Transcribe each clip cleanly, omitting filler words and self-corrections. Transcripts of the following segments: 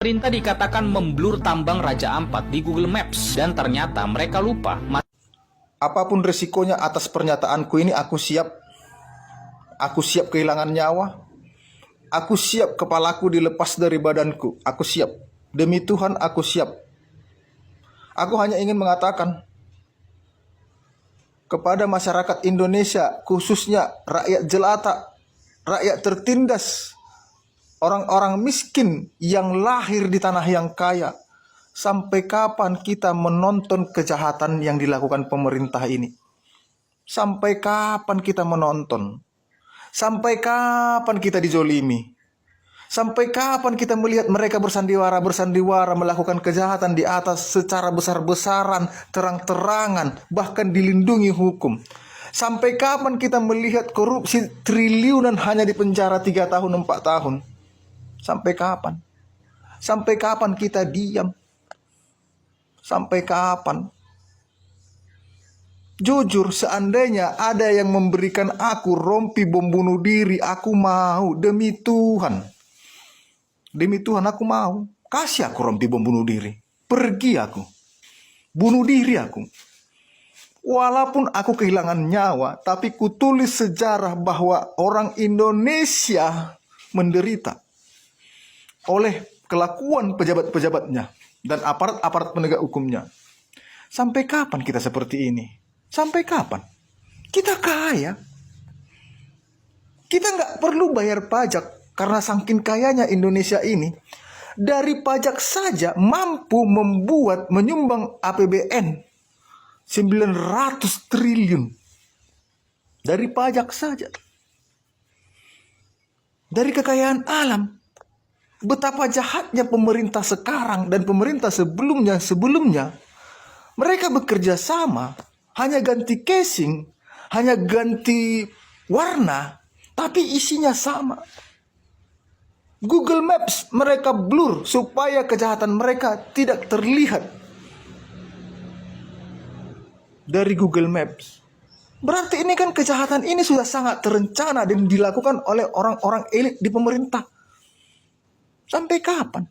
Pemerintah dikatakan memblur tambang Raja Ampat di Google Maps dan ternyata mereka lupa. Apapun resikonya atas pernyataanku ini, aku siap. Aku siap kehilangan nyawa. Aku siap kepalaku dilepas dari badanku. Aku siap. Demi Tuhan aku siap. Aku hanya ingin mengatakan kepada masyarakat Indonesia, khususnya rakyat jelata, rakyat tertindas, orang-orang miskin yang lahir di tanah yang kaya, sampai kapan kita menonton kejahatan yang dilakukan pemerintah ini? Sampai kapan kita menonton? Sampai kapan kita dijolimi? Sampai kapan kita melihat mereka bersandiwara melakukan kejahatan di atas secara besar-besaran, terang-terangan, bahkan dilindungi hukum? Sampai kapan kita melihat korupsi triliunan hanya di penjara 3 tahun, 4 tahun? Sampai kapan? Sampai kapan kita diam? Sampai kapan? Jujur, seandainya ada yang memberikan aku rompi bom bunuh diri, aku mau. Demi Tuhan. Demi Tuhan aku mau. Kasih aku rompi bom bunuh diri. Pergi aku. Bunuh diri aku. Walaupun aku kehilangan nyawa, tapi kutulis sejarah bahwa orang Indonesia menderita oleh kelakuan pejabat-pejabatnya dan aparat-aparat penegak hukumnya. Sampai kapan kita seperti ini? Sampai kapan? Kita kaya. Kita nggak perlu bayar pajak karena saking kayanya Indonesia ini. Dari pajak saja mampu menyumbang APBN 900 triliun. Dari pajak saja. Dari kekayaan alam. Betapa jahatnya pemerintah sekarang dan pemerintah sebelumnya. Mereka bekerja sama, hanya ganti casing, hanya ganti warna, tapi isinya sama. Google Maps mereka blur supaya kejahatan mereka tidak terlihat dari Google Maps. Berarti ini kan kejahatan ini sudah sangat terencana dan dilakukan oleh orang-orang elit di pemerintah. Sampai kapan?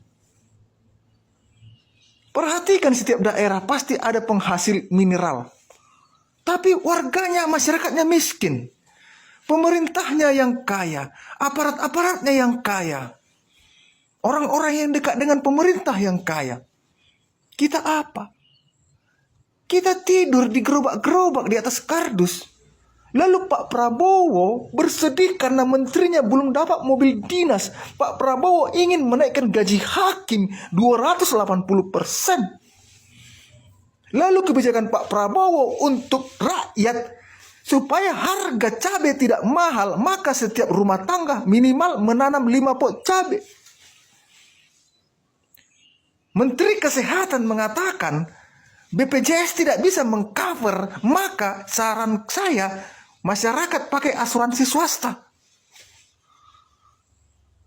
Perhatikan setiap daerah pasti ada penghasil mineral. Tapi warganya, masyarakatnya miskin. Pemerintahnya yang kaya. Aparat-aparatnya yang kaya. Orang-orang yang dekat dengan pemerintah yang kaya. Kita apa? Kita tidur di gerobak-gerobak di atas kardus. Lalu Pak Prabowo bersedih karena menterinya belum dapat mobil dinas. Pak Prabowo ingin menaikkan gaji hakim 280%. Lalu kebijakan Pak Prabowo untuk rakyat supaya harga cabai tidak mahal, maka setiap rumah tangga minimal menanam 5 pot cabai. Menteri Kesehatan mengatakan BPJS tidak bisa mengcover, maka saran saya masyarakat pakai asuransi swasta.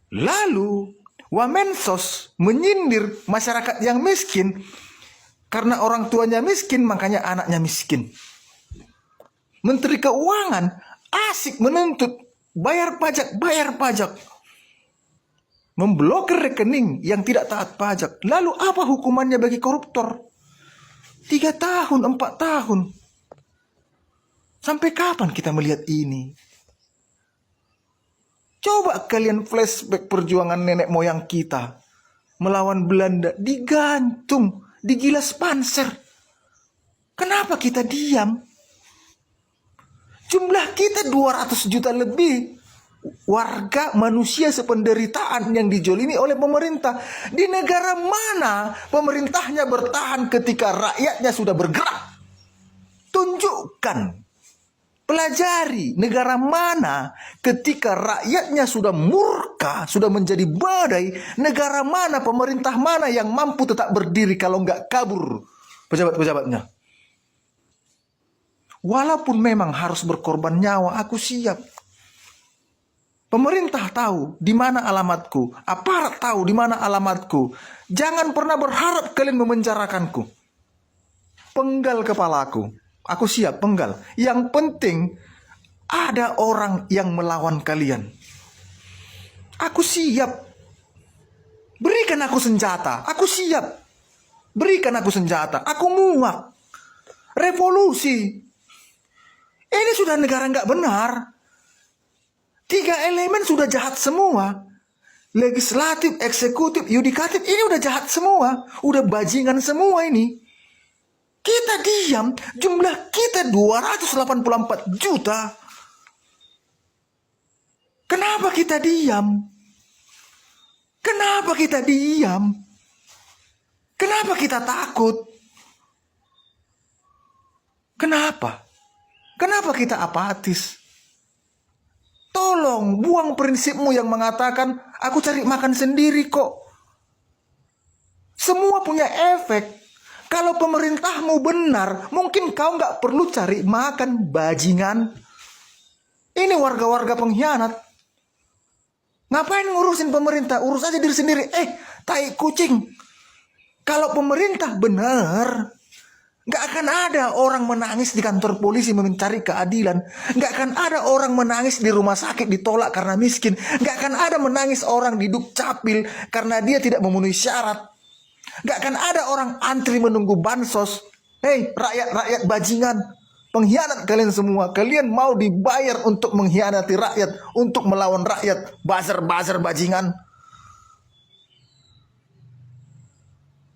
Lalu Wamensos menyindir masyarakat yang miskin karena orang tuanya miskin, makanya anaknya miskin. Menteri Keuangan asik menuntut bayar pajak, memblokir rekening yang tidak taat pajak. Lalu apa hukumannya bagi koruptor? 3 tahun, 4 tahun. Sampai kapan kita melihat ini? Coba kalian flashback perjuangan nenek moyang kita melawan Belanda, digantung, digilas panser. Kenapa kita diam? Jumlah kita 200 juta lebih. Warga manusia sependeritaan yang dijolimi oleh pemerintah. Di negara mana pemerintahnya bertahan ketika rakyatnya sudah bergerak? Tunjukkan. Pelajari negara mana ketika rakyatnya sudah murka, sudah menjadi badai. Negara mana, pemerintah mana yang mampu tetap berdiri kalau nggak kabur pejabat-pejabatnya. Walaupun memang harus berkorban nyawa, aku siap. Pemerintah tahu di mana alamatku, aparat tahu di mana alamatku. Jangan pernah berharap kalian memenjarakanku. Penggal kepalaku. Aku siap penggal. Yang penting ada orang yang melawan kalian. Aku siap. Berikan aku senjata, aku siap. Berikan aku senjata, aku muak. Revolusi. Ini sudah negara nggak benar. 3 elemen sudah jahat semua. Legislatif, eksekutif, yudikatif, ini udah jahat semua. Udah bajingan semua ini. Kita diam, jumlah kita 284 juta. Kenapa kita diam? Kenapa kita diam? Kenapa kita takut? Kenapa? Kenapa kita apatis? Tolong buang prinsipmu yang mengatakan aku cari makan sendiri kok. Semua punya efek. Kalau pemerintahmu benar, mungkin kau nggak perlu cari makan, bajingan. Ini warga-warga pengkhianat. Ngapain ngurusin pemerintah? Urus aja diri sendiri. Tai kucing. Kalau pemerintah benar, nggak akan ada orang menangis di kantor polisi mencari keadilan. Nggak akan ada orang menangis di rumah sakit ditolak karena miskin. Nggak akan ada menangis orang di dukcapil karena dia tidak memenuhi syarat. Nggak akan ada orang antri menunggu bansos. Rakyat-rakyat bajingan. Pengkhianat kalian semua. Kalian mau dibayar untuk mengkhianati rakyat. Untuk melawan rakyat. Buzzer-buzzer bajingan.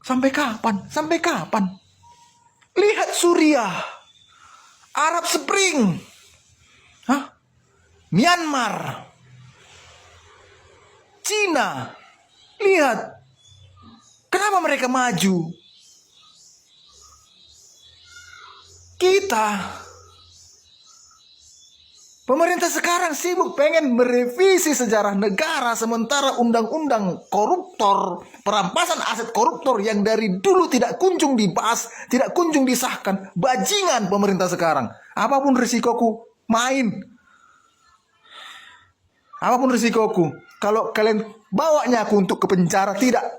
Sampai kapan? Sampai kapan? Lihat Suriah, Arab Spring, Myanmar, Cina. Lihat, kenapa mereka maju? Kita, pemerintah sekarang sibuk pengen merevisi sejarah negara, sementara undang-undang koruptor, perampasan aset koruptor yang dari dulu tidak kunjung dibahas, tidak kunjung disahkan. Bajingan pemerintah sekarang. Apapun risikoku, main. Apapun risikoku. Kalau kalian bawanya aku untuk ke penjara, tidak.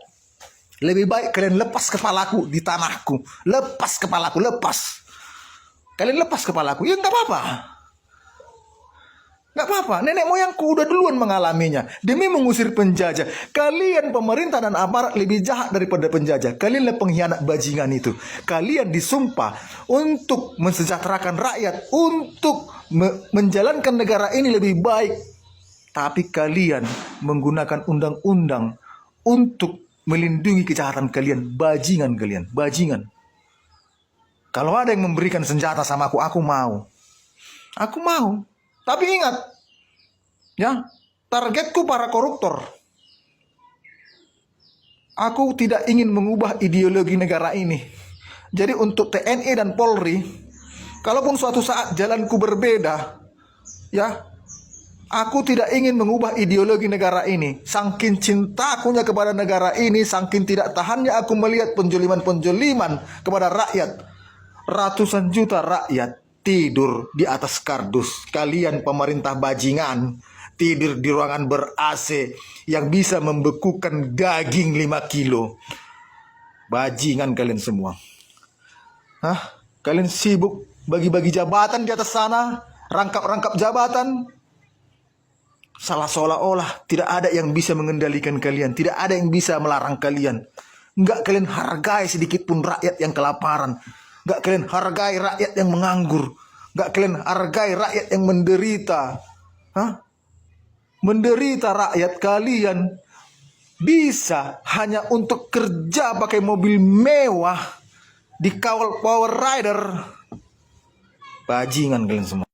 Lebih baik kalian lepas kepalaku di tanahku. Lepas kepalaku, lepas. Kalian lepas kepalaku, ya nggak apa-apa. Gak apa-apa, nenek moyangku udah duluan mengalaminya. Demi mengusir penjajah. Kalian pemerintah dan aparat lebih jahat daripada penjajah. Kalianlah pengkhianat bajingan itu. Kalian disumpah untuk mensejahterakan rakyat, untuk menjalankan negara ini lebih baik. Tapi kalian menggunakan undang-undang untuk melindungi kejahatan kalian. Bajingan kalian, bajingan. Kalau ada yang memberikan senjata sama aku mau. Aku mau. Tapi ingat, ya, targetku para koruptor. Aku tidak ingin mengubah ideologi negara ini. Jadi untuk TNI dan Polri, kalaupun suatu saat jalanku berbeda, ya, aku tidak ingin mengubah ideologi negara ini. Saking cintakunya kepada negara ini, saking tidak tahannya aku melihat penjoliman-penjoliman kepada rakyat. Ratusan juta rakyat tidur di atas kardus. Kalian pemerintah bajingan tidur di ruangan ber-AC yang bisa membekukan daging 5 kilo. Bajingan kalian semua. Kalian sibuk bagi-bagi jabatan di atas sana, rangkap-rangkap jabatan. Salah seolah-olah tidak ada yang bisa mengendalikan kalian, tidak ada yang bisa melarang kalian. Enggak kalian hargai sedikit pun rakyat yang kelaparan. Enggak kalian hargai rakyat yang menganggur. Enggak kalian hargai rakyat yang menderita. Menderita rakyat kalian bisa hanya untuk kerja pakai mobil mewah, dikawal Power Rider. Bajingan kalian semua.